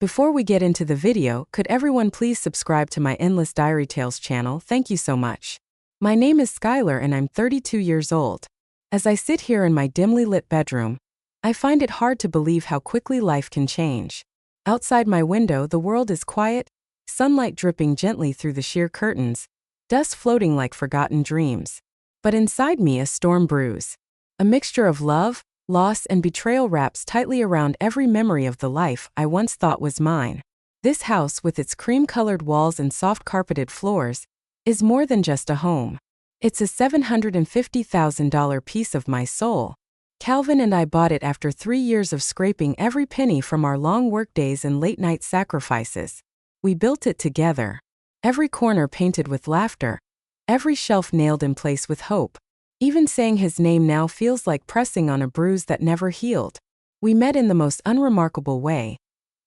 Before we get into the video, could everyone please subscribe to my Endless Diary Tales channel? Thank you so much. My name is Skylar and I'm 32 years old. As I sit here in my dimly lit bedroom, I find it hard to believe how quickly life can change. Outside my window, the world is quiet, sunlight dripping gently through the sheer curtains, dust floating like forgotten dreams. But inside me, a storm brews. A mixture of love, loss, and betrayal wraps tightly around every memory of the life I once thought was mine. This house, with its cream-colored walls and soft-carpeted floors, is more than just a home. It's a $750,000 piece of my soul. Calvin and I bought it after 3 years of scraping every penny from our long workdays and late-night sacrifices. We built it together. Every corner painted with laughter, every shelf nailed in place with hope. Even saying his name now feels like pressing on a bruise that never healed. We met in the most unremarkable way,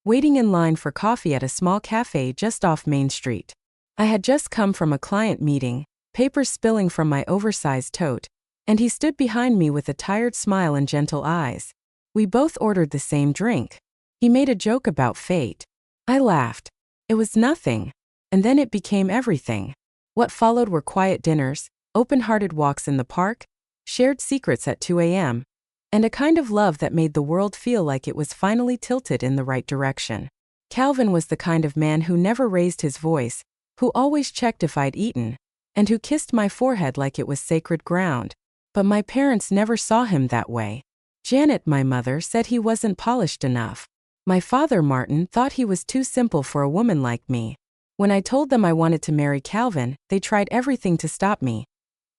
waiting in line for coffee at a small cafe just off Main Street. I had just come from a client meeting, papers spilling from my oversized tote, and he stood behind me with a tired smile and gentle eyes. We both ordered the same drink. He made a joke about fate. I laughed. It was nothing. And then it became everything. What followed were quiet dinners, open-hearted walks in the park, shared secrets at 2 a.m., and a kind of love that made the world feel like it was finally tilted in the right direction. Calvin was the kind of man who never raised his voice, who always checked if I'd eaten, and who kissed my forehead like it was sacred ground. But my parents never saw him that way. Janet, my mother, said he wasn't polished enough. My father, Martin, thought he was too simple for a woman like me. When I told them I wanted to marry Calvin, they tried everything to stop me.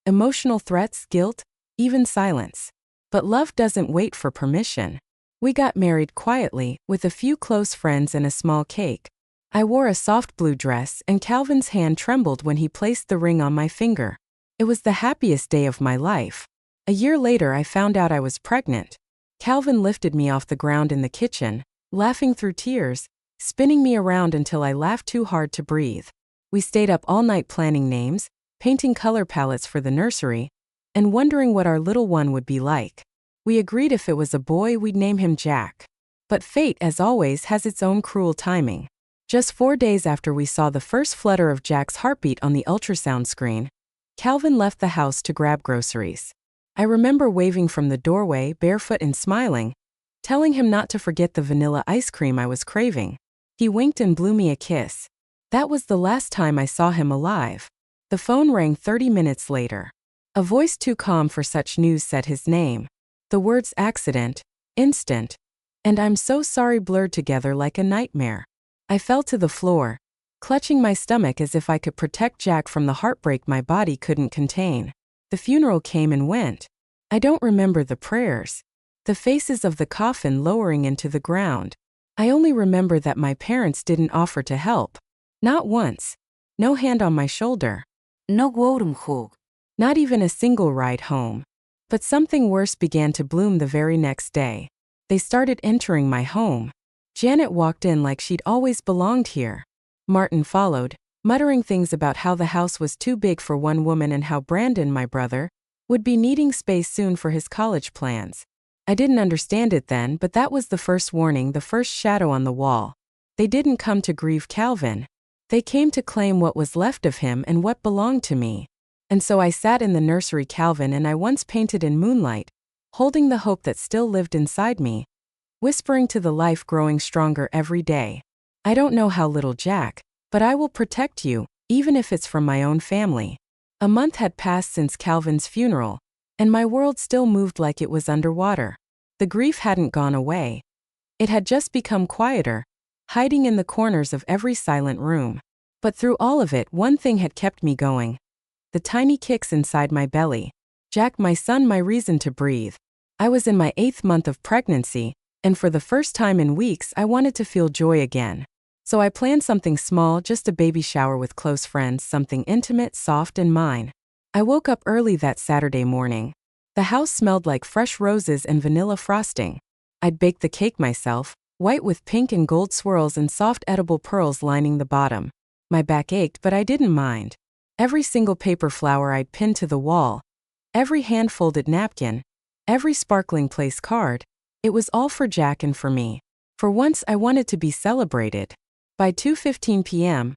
Emotional threats, guilt, even silence. But love doesn't wait for permission. We got married quietly, with a few close friends and a small cake. I wore a soft blue dress, and Calvin's hand trembled when he placed the ring on my finger. It was the happiest day of my life. A year later, I found out I was pregnant. Calvin lifted me off the ground in the kitchen, laughing through tears, spinning me around until I laughed too hard to breathe. We stayed up all night planning names, painting color palettes for the nursery, and wondering what our little one would be like. We agreed if it was a boy, we'd name him Jack. But fate, as always, has its own cruel timing. Just 4 days after we saw the first flutter of Jack's heartbeat on the ultrasound screen, Calvin left the house to grab groceries. I remember waving from the doorway, barefoot and smiling, telling him not to forget the vanilla ice cream I was craving. He winked and blew me a kiss. That was the last time I saw him alive. The phone rang 30 minutes later. A voice too calm for such news said his name. The words accident, instant, and I'm so sorry blurred together like a nightmare. I fell to the floor, clutching my stomach as if I could protect Jack from the heartbreak my body couldn't contain. The funeral came and went. I don't remember the prayers, the faces of the coffin lowering into the ground. I only remember that my parents didn't offer to help. Not once. No hand on my shoulder. No warm hug. Not even a single ride home. But something worse began to bloom the very next day. They started entering my home. Janet walked in like she'd always belonged here. Martin followed, muttering things about how the house was too big for one woman and how Brandon, my brother, would be needing space soon for his college plans. I didn't understand it then, but that was the first warning, the first shadow on the wall. They didn't come to grieve Calvin. They came to claim what was left of him and what belonged to me. And so I sat in the nursery Calvin and I once painted in moonlight, holding the hope that still lived inside me, whispering to the life growing stronger every day. I don't know how, little Jack, but I will protect you, even if it's from my own family. A month had passed since Calvin's funeral, and my world still moved like it was underwater. The grief hadn't gone away. It had just become quieter, hiding in the corners of every silent room. But through all of it, one thing had kept me going. The tiny kicks inside my belly. Jack, my son, my reason to breathe. I was in my 8th month of pregnancy, and for the first time in weeks, I wanted to feel joy again. So I planned something small, just a baby shower with close friends, something intimate, soft, and mine. I woke up early that Saturday morning. The house smelled like fresh roses and vanilla frosting. I'd baked the cake myself, white with pink and gold swirls and soft edible pearls lining the bottom. My back ached, but I didn't mind. Every single paper flower I'd pinned to the wall, every hand-folded napkin, every sparkling place card, it was all for Jack and for me. For once, I wanted to be celebrated. By 2:15 p.m.,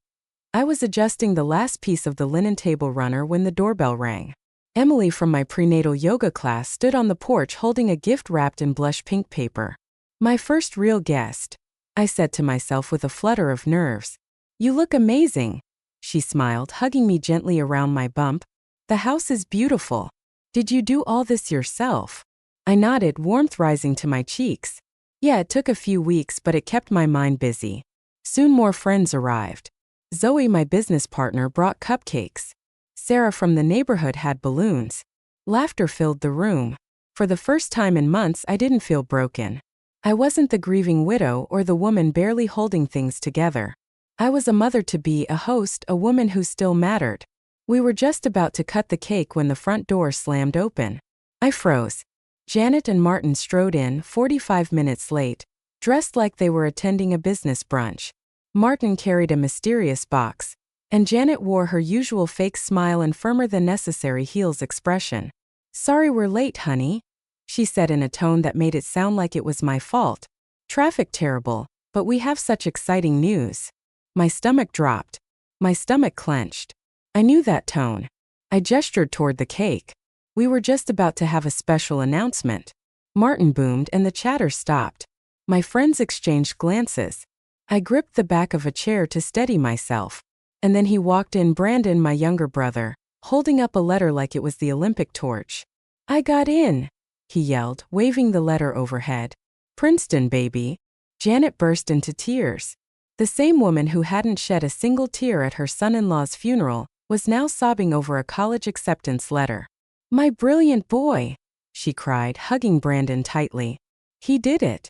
I was adjusting the last piece of the linen table runner when the doorbell rang. Emily from my prenatal yoga class stood on the porch holding a gift wrapped in blush pink paper. My first real guest, I said to myself with a flutter of nerves. You look amazing, she smiled, hugging me gently around my bump. The house is beautiful. Did you do all this yourself? I nodded, warmth rising to my cheeks. Yeah, it took a few weeks, but it kept my mind busy. Soon more friends arrived. Zoe, my business partner, brought cupcakes. Sarah from the neighborhood had balloons. Laughter filled the room. For the first time in months, I didn't feel broken. I wasn't the grieving widow or the woman barely holding things together. I was a mother-to-be, a host, a woman who still mattered. We were just about to cut the cake when the front door slammed open. I froze. Janet and Martin strode in, 45 minutes late, dressed like they were attending a business brunch. Martin carried a mysterious box, and Janet wore her usual fake smile and firmer-than-necessary heels expression. Sorry we're late, honey, she said in a tone that made it sound like it was my fault. Traffic terrible, but we have such exciting news. My stomach dropped. My stomach clenched. I knew that tone. I gestured toward the cake. We were just about to have a special announcement. Martin boomed and the chatter stopped. My friends exchanged glances. I gripped the back of a chair to steady myself. And then he walked in, Brandon, my younger brother, holding up a letter like it was the Olympic torch. I got in, he yelled, waving the letter overhead. Princeton, baby. Janet burst into tears. The same woman who hadn't shed a single tear at her son-in-law's funeral was now sobbing over a college acceptance letter. My brilliant boy, she cried, hugging Brandon tightly. He did it.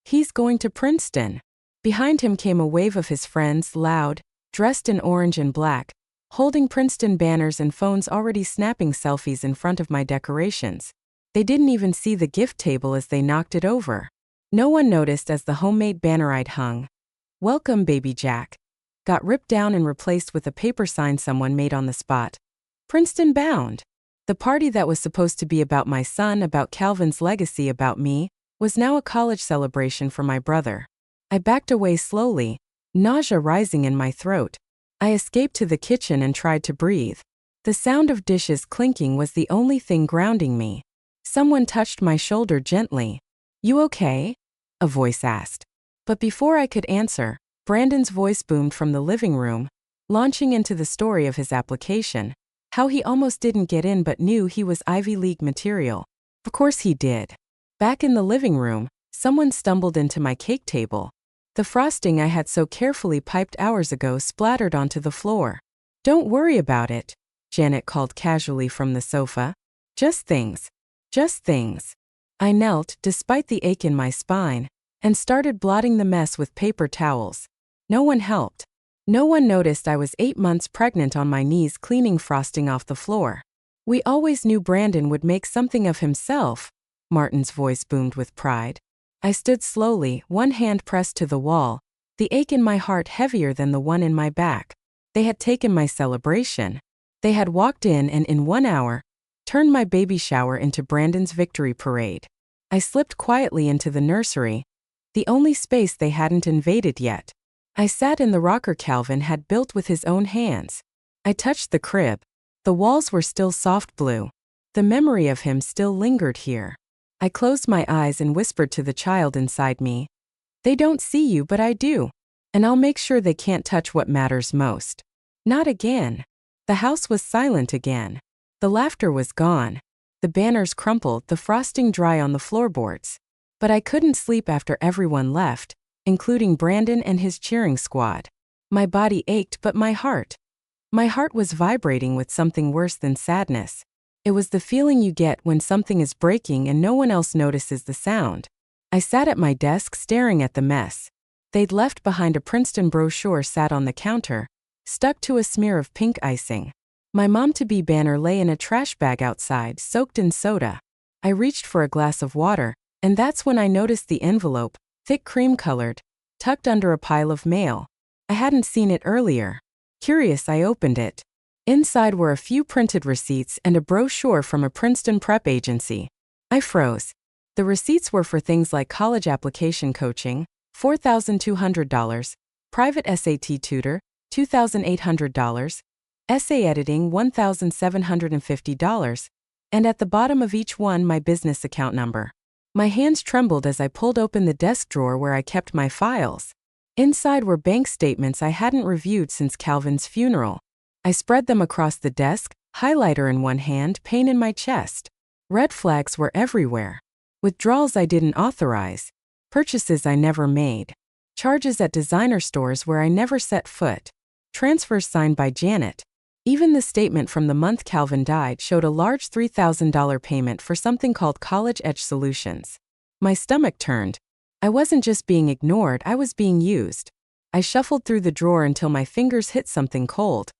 He's going to Princeton. Behind him came a wave of his friends, loud, dressed in orange and black, holding Princeton banners and phones, already snapping selfies in front of my decorations. They didn't even see the gift table as they knocked it over. No one noticed as the homemade banner I'd hung, Welcome Baby Jack, got ripped down and replaced with a paper sign someone made on the spot. Princeton bound. The party that was supposed to be about my son, about Calvin's legacy, about me, was now a college celebration for my brother. I backed away slowly, nausea rising in my throat. I escaped to the kitchen and tried to breathe. The sound of dishes clinking was the only thing grounding me. Someone touched my shoulder gently. You okay? A voice asked. But before I could answer, Brandon's voice boomed from the living room, launching into the story of his application. How he almost didn't get in but knew he was Ivy League material. Of course he did. Back in the living room, someone stumbled into my cake table. The frosting I had so carefully piped hours ago splattered onto the floor. Don't worry about it, Janet called casually from the sofa. Just things. Just things. I knelt, despite the ache in my spine, and started blotting the mess with paper towels. No one helped. No one noticed I was 8 months pregnant on my knees cleaning frosting off the floor. We always knew Brandon would make something of himself, Martin's voice boomed with pride. I stood slowly, one hand pressed to the wall, the ache in my heart heavier than the one in my back. They had taken my celebration. They had walked in and in 1 hour, turned my baby shower into Brandon's victory parade. I slipped quietly into the nursery, the only space they hadn't invaded yet. I sat in the rocker Calvin had built with his own hands. I touched the crib. The walls were still soft blue. The memory of him still lingered here. I closed my eyes and whispered to the child inside me. They don't see you, but I do. And I'll make sure they can't touch what matters most. Not again. The house was silent again. The laughter was gone. The banners crumpled, the frosting dry on the floorboards. But I couldn't sleep after everyone left, including Brandon and his cheering squad. My body ached, but my heart was vibrating with something worse than sadness. It was the feeling you get when something is breaking and no one else notices the sound. I sat at my desk staring at the mess. They'd left behind a Princeton brochure sat on the counter, stuck to a smear of pink icing. My mom-to-be banner lay in a trash bag outside, soaked in soda. I reached for a glass of water, and that's when I noticed the envelope, thick cream-colored, tucked under a pile of mail. I hadn't seen it earlier. Curious, I opened it. Inside were a few printed receipts and a brochure from a Princeton prep agency. I froze. The receipts were for things like college application coaching, $4,200, private SAT tutor, $2,800, essay editing, $1,750, and at the bottom of each one my business account number. My hands trembled as I pulled open the desk drawer where I kept my files. Inside were bank statements I hadn't reviewed since Calvin's funeral. I spread them across the desk, highlighter in one hand, pain in my chest. Red flags were everywhere. Withdrawals I didn't authorize. Purchases I never made. Charges at designer stores where I never set foot. Transfers signed by Janet. Even the statement from the month Calvin died showed a large $3,000 payment for something called College Edge Solutions. My stomach turned. I wasn't just being ignored, I was being used. I shuffled through the drawer until my fingers hit something cold.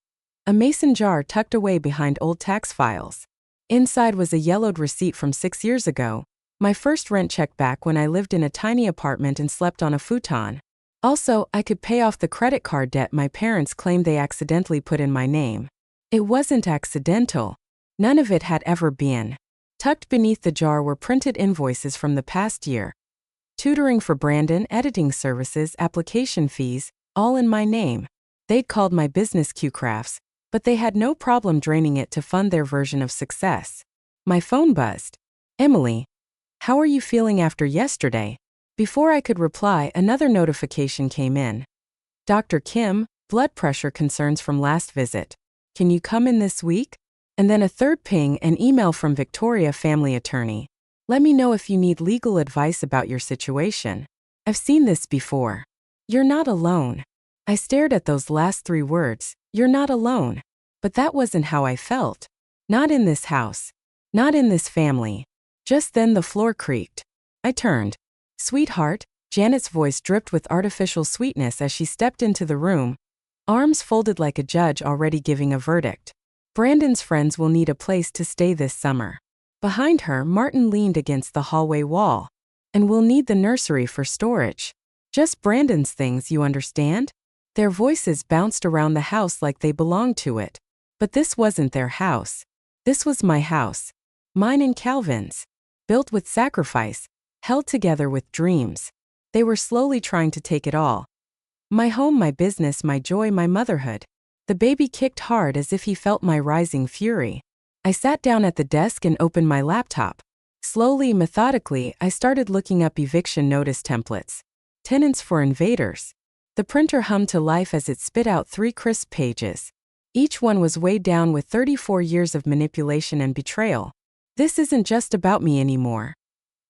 A mason jar tucked away behind old tax files. Inside was a yellowed receipt from 6 years ago, my first rent check back when I lived in a tiny apartment and slept on a futon. Also, I could pay off the credit card debt my parents claimed they accidentally put in my name. It wasn't accidental. None of it had ever been. Tucked beneath the jar were printed invoices from the past year. Tutoring for Brandon, editing services, application fees, all in my name. They'd called my business QCrafts, but they had no problem draining it to fund their version of success. My phone buzzed. Emily, how are you feeling after yesterday? Before I could reply, another notification came in. Dr. Kim, blood pressure concerns from last visit. Can you come in this week? And then a third ping, an email from Victoria, family attorney. Let me know if you need legal advice about your situation. I've seen this before. You're not alone. I stared at those last 3 words. You're not alone. But that wasn't how I felt. Not in this house. Not in this family. Just then the floor creaked. I turned. Sweetheart, Janet's voice dripped with artificial sweetness as she stepped into the room, arms folded like a judge already giving a verdict. Brandon's friends will need a place to stay this summer. Behind her, Martin leaned against the hallway wall. And we'll need the nursery for storage. Just Brandon's things, you understand? Their voices bounced around the house like they belonged to it. But this wasn't their house. This was my house. Mine and Calvin's. Built with sacrifice, held together with dreams. They were slowly trying to take it all. My home, my business, my joy, my motherhood. The baby kicked hard as if he felt my rising fury. I sat down at the desk and opened my laptop. Slowly, methodically, I started looking up eviction notice templates. Tenants for invaders. The printer hummed to life as it spit out 3 crisp pages. Each one was weighed down with 34 years of manipulation and betrayal. This isn't just about me anymore.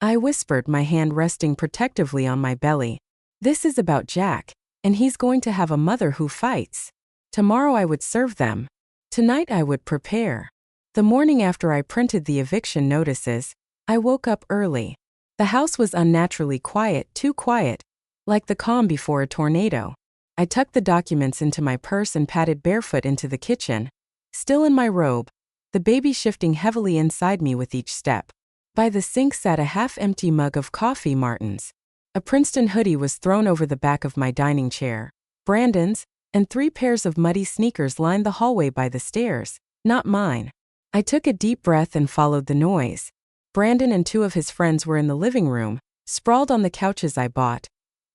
I whispered, my hand resting protectively on my belly. This is about Jack, and he's going to have a mother who fights. Tomorrow I would serve them. Tonight I would prepare. The morning after I printed the eviction notices, I woke up early. The house was unnaturally quiet, too quiet, like the calm before a tornado. I tucked the documents into my purse and padded barefoot into the kitchen. Still in my robe, the baby shifting heavily inside me with each step. By the sink sat a half-empty mug of coffee, Martin's. A Princeton hoodie was thrown over the back of my dining chair. Brandon's, and 3 pairs of muddy sneakers lined the hallway by the stairs, not mine. I took a deep breath and followed the noise. Brandon and 2 of his friends were in the living room, sprawled on the couches I bought,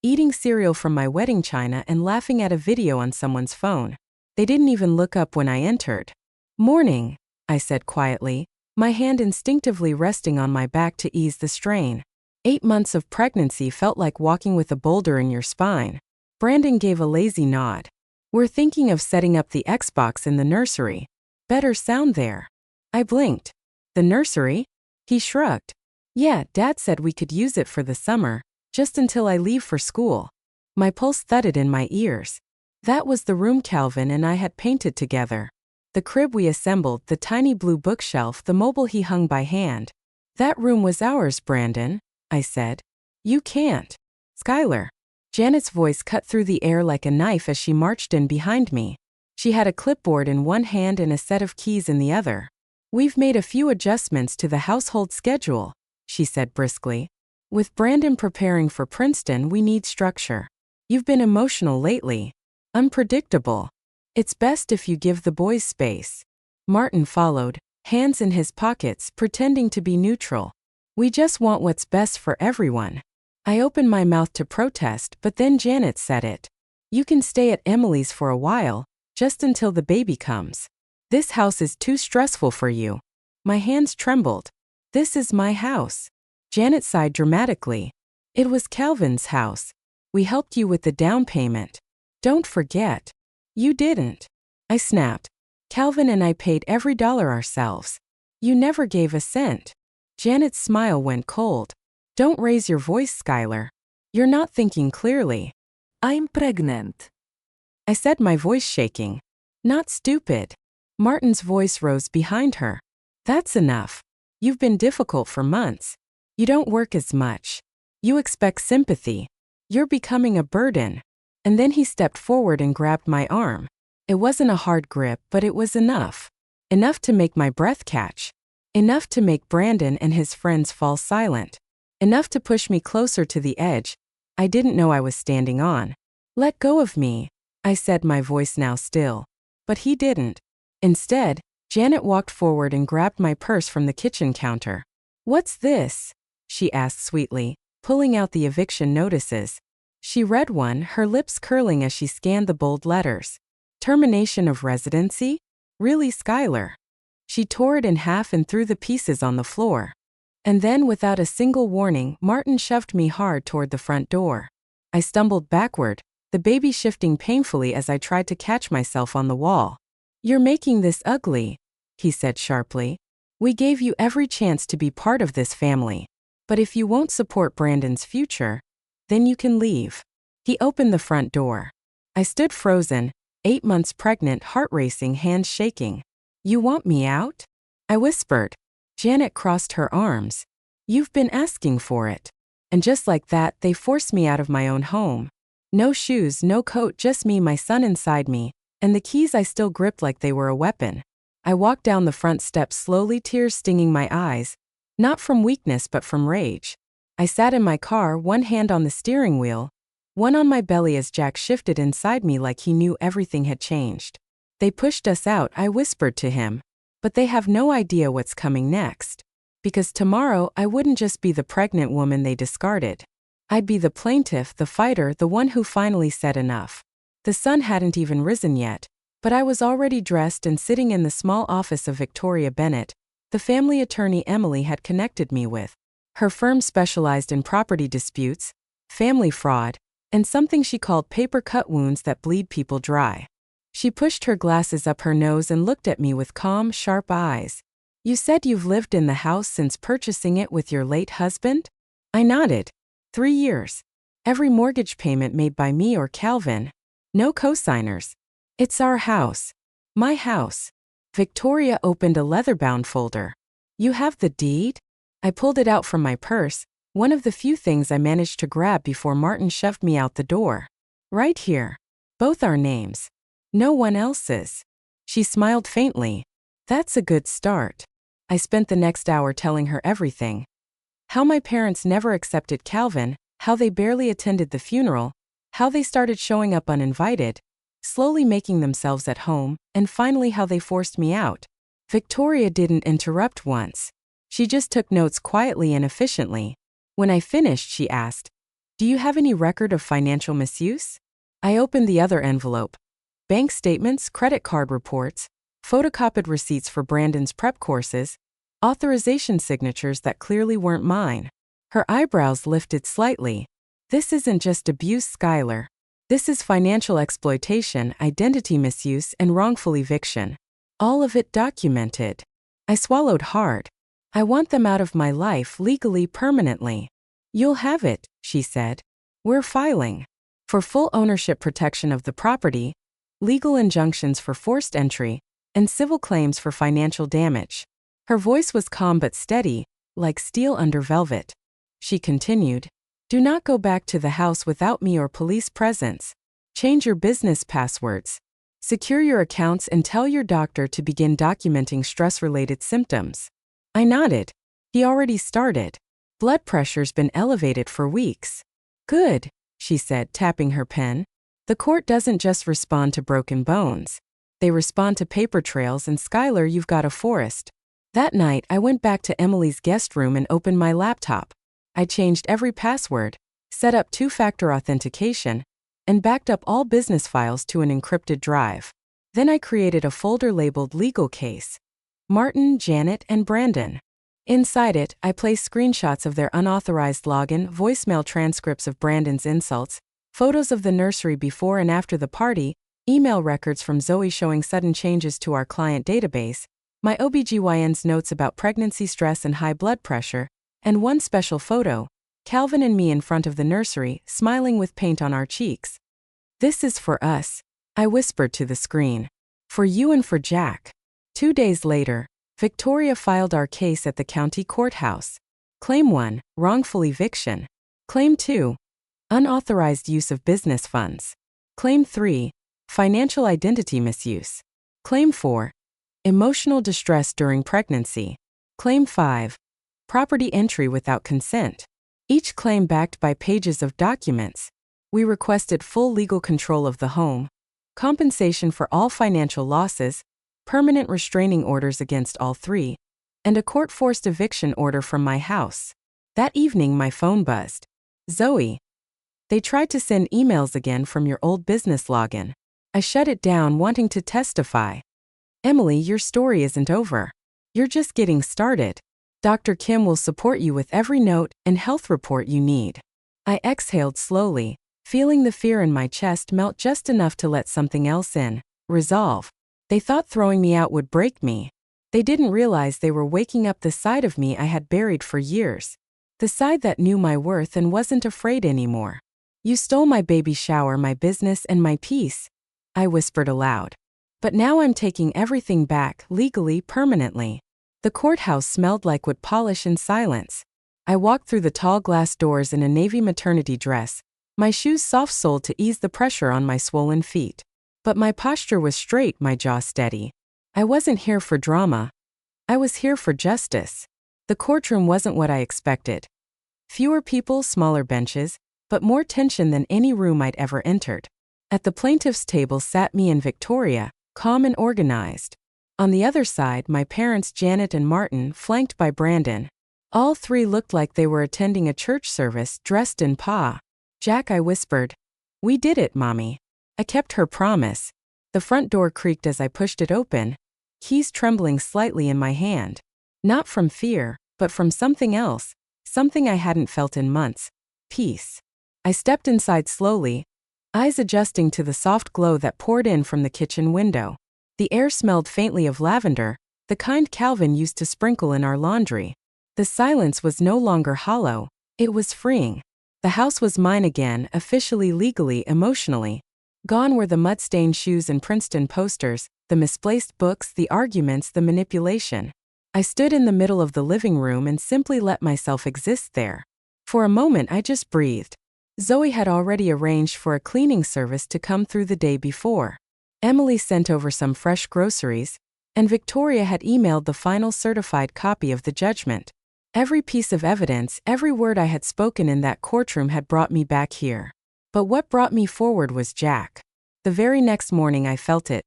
eating cereal from my wedding china and laughing at a video on someone's phone. They didn't even look up when I entered. Morning, I said quietly, my hand instinctively resting on my back to ease the strain. 8 months of pregnancy felt like walking with a boulder in your spine. Brandon gave a lazy nod. We're thinking of setting up the Xbox in the nursery. Better sound there. I blinked. The nursery? He shrugged. Yeah, Dad said we could use it for the summer, just until I leave for school. My pulse thudded in my ears. That was the room Calvin and I had painted together. The crib we assembled, the tiny blue bookshelf, the mobile he hung by hand. That room was ours, Brandon, I said. You can't. Skylar. Janet's voice cut through the air like a knife as she marched in behind me. She had a clipboard in one hand and a set of keys in the other. We've made a few adjustments to the household schedule, she said briskly. With Brandon preparing for Princeton, we need structure. You've been emotional lately. Unpredictable. It's best if you give the boys space. Martin followed, hands in his pockets, pretending to be neutral. We just want what's best for everyone. I opened my mouth to protest, but then Janet said it. You can stay at Emily's for a while, just until the baby comes. This house is too stressful for you. My hands trembled. This is my house. Janet sighed dramatically. It was Calvin's house. We helped you with the down payment. Don't forget. You didn't. I snapped. Calvin and I paid every dollar ourselves. You never gave a cent. Janet's smile went cold. Don't raise your voice, Skylar. You're not thinking clearly. I'm pregnant. I said, my voice shaking. Not stupid. Martin's voice rose behind her. That's enough. You've been difficult for months. You don't work as much. You expect sympathy. You're becoming a burden. And then he stepped forward and grabbed my arm. It wasn't a hard grip, but it was enough. Enough to make my breath catch. Enough to make Brandon and his friends fall silent. Enough to push me closer to the edge I didn't know I was standing on. Let go of me, I said, my voice now still. But he didn't. Instead, Janet walked forward and grabbed my purse from the kitchen counter. What's this? She asked sweetly, pulling out the eviction notices. She read one, her lips curling as she scanned the bold letters. Termination of residency? Really, Skylar? She tore it in half and threw the pieces on the floor. And then, without a single warning, Martin shoved me hard toward the front door. I stumbled backward, the baby shifting painfully as I tried to catch myself on the wall. You're making this ugly, he said sharply. We gave you every chance to be part of this family. But if you won't support Brandon's future, then you can leave. He opened the front door. I stood frozen, 8 months pregnant, heart racing, hands shaking. You want me out? I whispered. Janet crossed her arms. You've been asking for it. And just like that, they forced me out of my own home. No shoes, no coat, just me, my son inside me, and the keys I still gripped like they were a weapon. I walked down the front steps slowly, tears stinging my eyes, not from weakness but from rage. I sat in my car, one hand on the steering wheel, one on my belly as Jack shifted inside me like he knew everything had changed. They pushed us out, I whispered to him, but they have no idea what's coming next. Because tomorrow I wouldn't just be the pregnant woman they discarded. I'd be the plaintiff, the fighter, the one who finally said enough. The sun hadn't even risen yet, but I was already dressed and sitting in the small office of Victoria Bennett, the family attorney Emily had connected me with. Her firm specialized in property disputes, family fraud, and something she called paper cut wounds that bleed people dry. She pushed her glasses up her nose and looked at me with calm, sharp eyes. You said you've lived in the house since purchasing it with your late husband? I nodded. 3 years. Every mortgage payment made by me or Calvin. No cosigners. It's our house. My house. Victoria opened a leather-bound folder. You have the deed? I pulled it out from my purse, one of the few things I managed to grab before Martin shoved me out the door. Right here. Both our names. No one else's. She smiled faintly. That's a good start. I spent the next hour telling her everything. How my parents never accepted Calvin, how they barely attended the funeral, how they started showing up uninvited, slowly making themselves at home, and finally how they forced me out. Victoria didn't interrupt once. She just took notes quietly and efficiently. When I finished, she asked, "Do you have any record of financial misuse?" I opened the other envelope. Bank statements, credit card reports, photocopied receipts for Brandon's prep courses, authorization signatures that clearly weren't mine. Her eyebrows lifted slightly. This isn't just abuse, Skylar. This is financial exploitation, identity misuse, and wrongful eviction. All of it documented. I swallowed hard. I want them out of my life legally, permanently. You'll have it, she said. We're filing for full ownership protection of the property, legal injunctions for forced entry, and civil claims for financial damage. Her voice was calm but steady, like steel under velvet. She continued, "Do not go back to the house without me or police presence. Change your business passwords. Secure your accounts and tell your doctor to begin documenting stress-related symptoms." I nodded. He already started. Blood pressure's been elevated for weeks. Good, she said, tapping her pen. The court doesn't just respond to broken bones. They respond to paper trails, and Skylar, you've got a forest. That night, I went back to Emily's guest room and opened my laptop. I changed every password, set up two-factor authentication, and backed up all business files to an encrypted drive. Then I created a folder labeled Legal Case. Martin, Janet, and Brandon. Inside it, I placed screenshots of their unauthorized login, voicemail transcripts of Brandon's insults, photos of the nursery before and after the party, email records from Zoe showing sudden changes to our client database, my OBGYN's notes about pregnancy stress and high blood pressure, and one special photo, Calvin and me in front of the nursery, smiling with paint on our cheeks. "This is for us," I whispered to the screen. "For you and for Jack." 2 days later, Victoria filed our case at the county courthouse. Claim 1, wrongful eviction. Claim 2, unauthorized use of business funds. Claim 3, financial identity misuse. Claim 4, emotional distress during pregnancy. Claim 5, property entry without consent. Each claim backed by pages of documents. We requested full legal control of the home, compensation for all financial losses, permanent restraining orders against all three, and a court-forced eviction order from my house. That evening my phone buzzed. "Zoe, they tried to send emails again from your old business login." I shut it down, wanting to testify. "Emily, your story isn't over. You're just getting started. Dr. Kim will support you with every note and health report you need." I exhaled slowly, feeling the fear in my chest melt just enough to let something else in. Resolve. They thought throwing me out would break me. They didn't realize they were waking up the side of me I had buried for years. The side that knew my worth and wasn't afraid anymore. "You stole my baby shower, my business, and my peace," I whispered aloud. "But now I'm taking everything back, legally, permanently." The courthouse smelled like wood polish and silence. I walked through the tall glass doors in a navy maternity dress, my shoes soft-soled to ease the pressure on my swollen feet. But my posture was straight, my jaw steady. I wasn't here for drama. I was here for justice. The courtroom wasn't what I expected. Fewer people, smaller benches, but more tension than any room I'd ever entered. At the plaintiff's table sat me and Victoria, calm and organized. On the other side, my parents Janet and Martin, flanked by Brandon. All three looked like they were attending a church service, dressed in pa. "Jack," I whispered. "We did it, Mommy." I kept her promise. The front door creaked as I pushed it open, keys trembling slightly in my hand. Not from fear, but from something else, something I hadn't felt in months. Peace. I stepped inside slowly, eyes adjusting to the soft glow that poured in from the kitchen window. The air smelled faintly of lavender, the kind Calvin used to sprinkle in our laundry. The silence was no longer hollow, it was freeing. The house was mine again, officially, legally, emotionally. Gone were the mud-stained shoes and Princeton posters, the misplaced books, the arguments, the manipulation. I stood in the middle of the living room and simply let myself exist there. For a moment I just breathed. Zoe had already arranged for a cleaning service to come through the day before. Emily sent over some fresh groceries, and Victoria had emailed the final certified copy of the judgment. Every piece of evidence, every word I had spoken in that courtroom had brought me back here. But what brought me forward was Jack. The very next morning I felt it.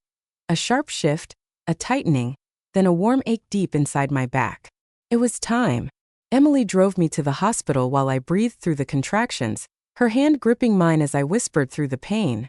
A sharp shift, a tightening, then a warm ache deep inside my back. It was time. Emily drove me to the hospital while I breathed through the contractions, her hand gripping mine as I whispered through the pain.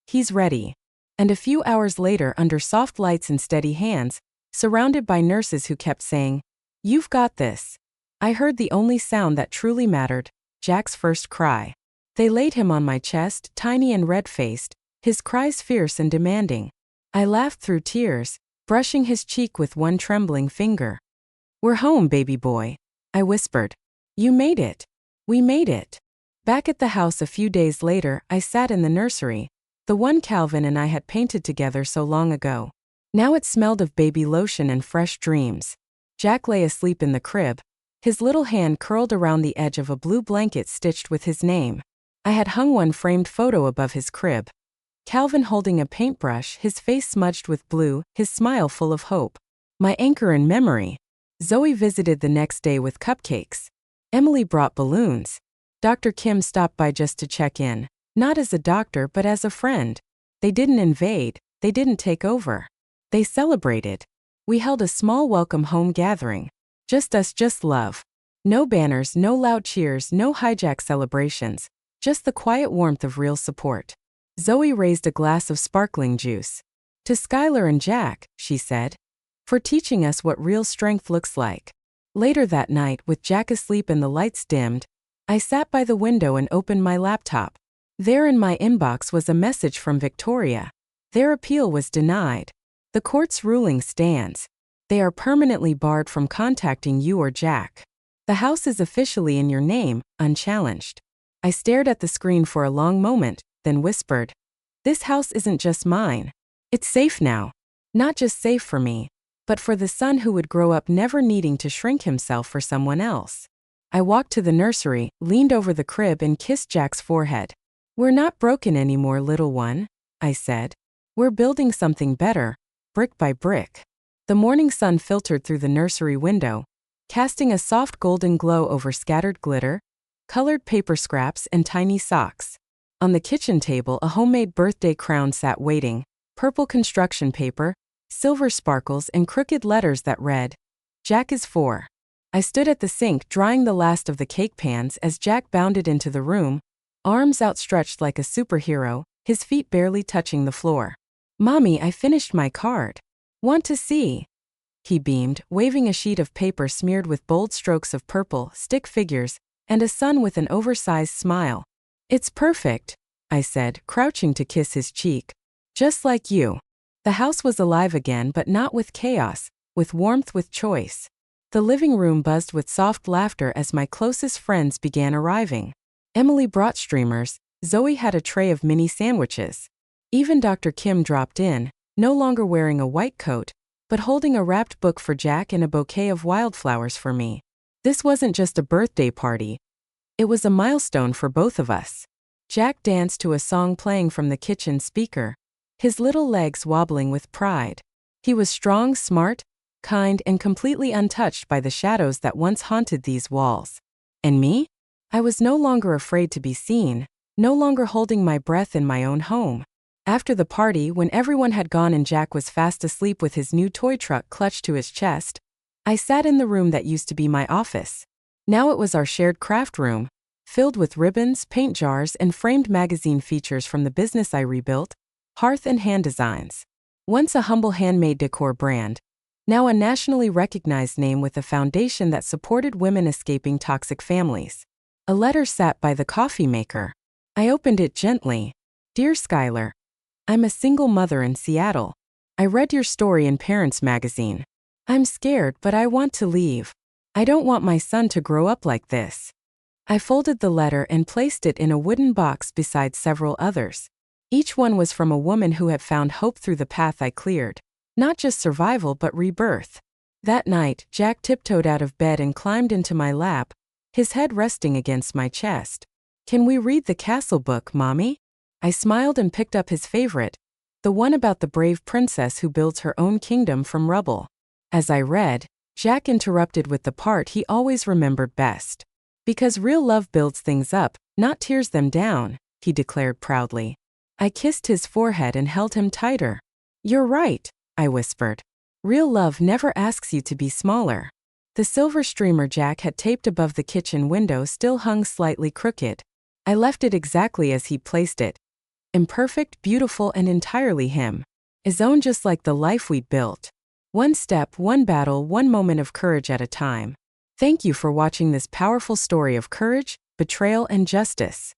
"He's ready." And a few hours later, under soft lights and steady hands, surrounded by nurses who kept saying, "You've got this," I heard the only sound that truly mattered, Jack's first cry. They laid him on my chest, tiny and red-faced, his cries fierce and demanding. I laughed through tears, brushing his cheek with one trembling finger. "We're home, baby boy," I whispered. "You made it. We made it." Back at the house a few days later, I sat in the nursery, the one Calvin and I had painted together so long ago. Now it smelled of baby lotion and fresh dreams. Jack lay asleep in the crib, his little hand curled around the edge of a blue blanket stitched with his name. I had hung one framed photo above his crib. Calvin holding a paintbrush, his face smudged with blue, his smile full of hope. My anchor in memory. Zoe visited the next day with cupcakes. Emily brought balloons. Dr. Kim stopped by just to check in, not as a doctor but as a friend. They didn't invade, they didn't take over. They celebrated. We held a small welcome home gathering. Just us, just love. No banners, no loud cheers, no hijack celebrations. Just the quiet warmth of real support. Zoe raised a glass of sparkling juice. To Skylar and Jack, she said, for teaching us what real strength looks like. Later that night, with Jack asleep and the lights dimmed, I sat by the window and opened my laptop. There in my inbox was a message from Victoria. Their appeal was denied. The court's ruling stands. They are permanently barred from contacting you or Jack. The house is officially in your name, unchallenged. I stared at the screen for a long moment, then whispered, "This house isn't just mine. It's safe now. Not just safe for me, but for the son who would grow up never needing to shrink himself for someone else." I walked to the nursery, leaned over the crib and kissed Jack's forehead. "We're not broken anymore, little one," I said. "We're building something better, brick by brick." The morning sun filtered through the nursery window, casting a soft golden glow over scattered glitter, colored paper scraps and tiny socks. On the kitchen table, a homemade birthday crown sat waiting, purple construction paper, silver sparkles and crooked letters that read, "Jack is 4." I stood at the sink drying the last of the cake pans as Jack bounded into the room, arms outstretched like a superhero, his feet barely touching the floor. "Mommy, I finished my card. Want to see?" He beamed, waving a sheet of paper smeared with bold strokes of purple, stick figures, and a sun with an oversized smile. "It's perfect," I said, crouching to kiss his cheek. "Just like you." The house was alive again, but not with chaos, with warmth, with choice. The living room buzzed with soft laughter as my closest friends began arriving. Emily brought streamers, Zoe had a tray of mini sandwiches. Even Dr. Kim dropped in, no longer wearing a white coat, but holding a wrapped book for Jack and a bouquet of wildflowers for me. This wasn't just a birthday party. It was a milestone for both of us. Jack danced to a song playing from the kitchen speaker, his little legs wobbling with pride. He was strong, smart, kind, and completely untouched by the shadows that once haunted these walls. And me? I was no longer afraid to be seen, no longer holding my breath in my own home. After the party, when everyone had gone and Jack was fast asleep with his new toy truck clutched to his chest, I sat in the room that used to be my office. Now it was our shared craft room, filled with ribbons, paint jars, and framed magazine features from the business I rebuilt, Hearth and Hand Designs. Once a humble handmade decor brand, now a nationally recognized name with a foundation that supported women escaping toxic families. A letter sat by the coffee maker. I opened it gently. "Dear Skylar, I'm a single mother in Seattle. I read your story in Parents magazine. I'm scared, but I want to leave. I don't want my son to grow up like this." I folded the letter and placed it in a wooden box beside several others. Each one was from a woman who had found hope through the path I cleared. Not just survival, but rebirth. That night, Jack tiptoed out of bed and climbed into my lap, his head resting against my chest. "Can we read the castle book, Mommy?" I smiled and picked up his favorite, the one about the brave princess who builds her own kingdom from rubble. As I read, Jack interrupted with the part he always remembered best. "Because real love builds things up, not tears them down," he declared proudly. I kissed his forehead and held him tighter. "You're right," I whispered. "Real love never asks you to be smaller." The silver streamer Jack had taped above the kitchen window still hung slightly crooked. I left it exactly as he placed it. Imperfect, beautiful, and entirely him. His own, just like the life we'd built. One step, one battle, one moment of courage at a time. Thank you for watching this powerful story of courage, betrayal, and justice.